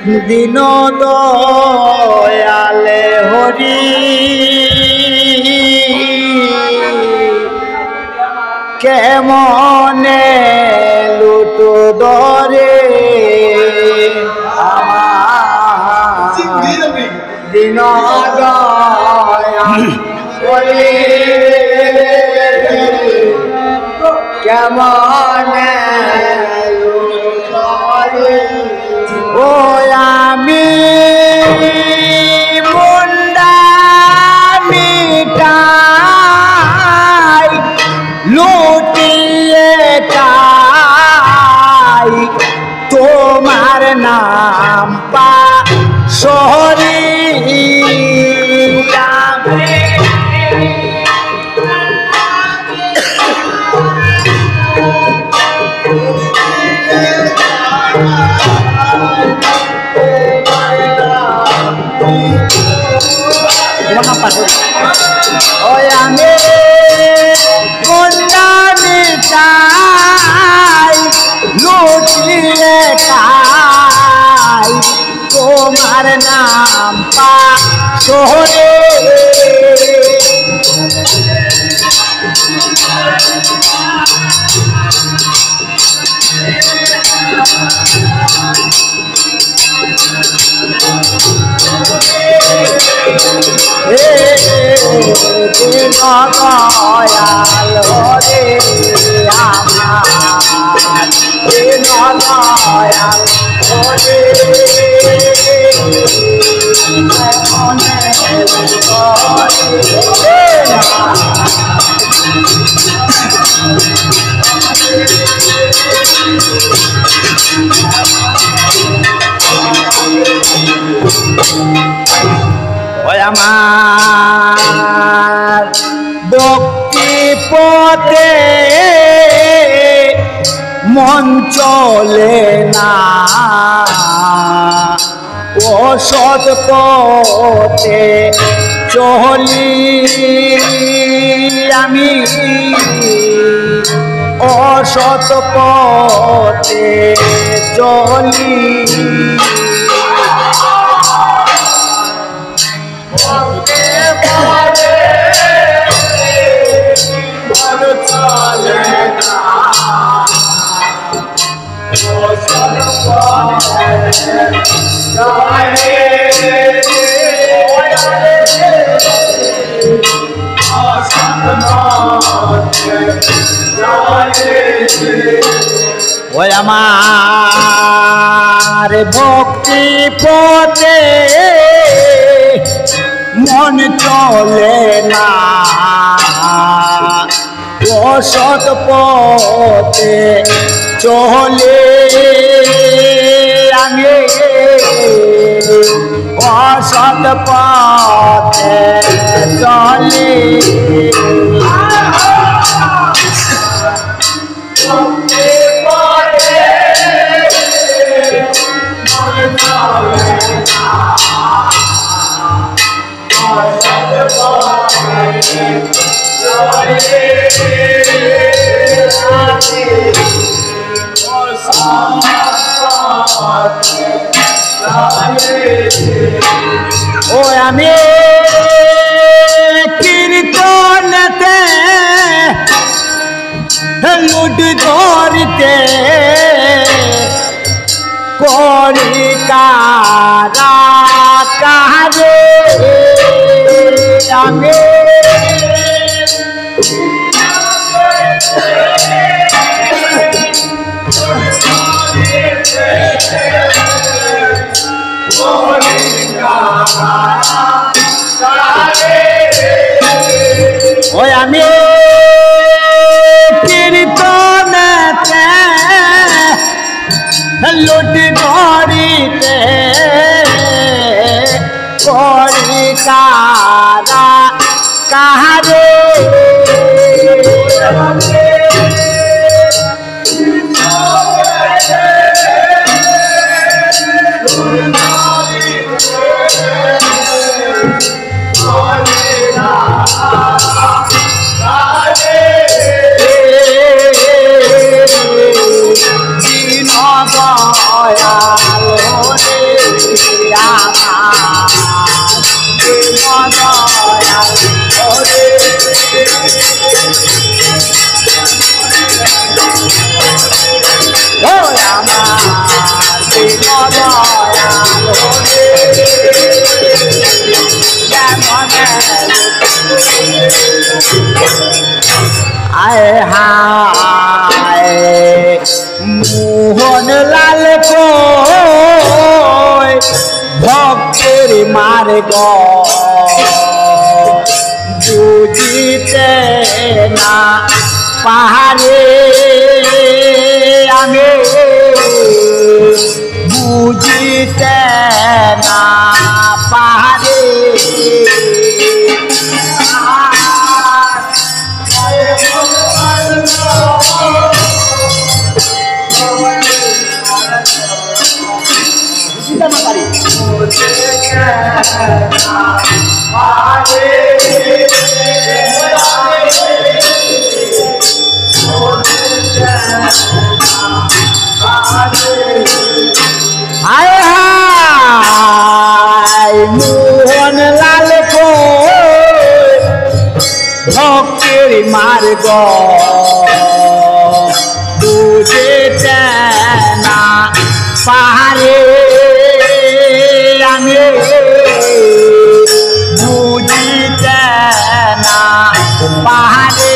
দিন দয়ালে হরি কেমনে লুটু দরে আমার দিন দয়াল হরি কেমনে ও আমি মুন্ডা মিটাই লুটিয়ে চাই তোমার নাম পা শহরি ওই আমি মুন্ডা মিটাই লুটিয়ে খাই তোমার নাম পা শহরে দিন দয়াল হরে আমার দিন দয়াল হরে মনে ওই আমার ভক্তি পথে মন চলে না অসৎ পথে চলি আমি অসৎ পথে চলি ওই আমার ভক্তি পথে মন চলে না অসৎ পথে চলে আমি অসৎ পথে চলে ও আমি কীর্তনতে লুট ধরতে করি কারা কারে আমি ওই আমি কীর্তনতে লুট ধরিতে করি কারা কাহারে দিন দয়াল হরে आए हाय मोहन लाल को भक्तिर मार्ग बुझिते ना पारे आमे बुझिते ना पारे हाय हाय मोहन लाल को भक्तिर मार्ग बुझिते ना पारे आमे बुझिते ना पारे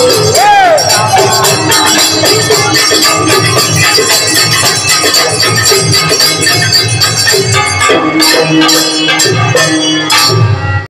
এ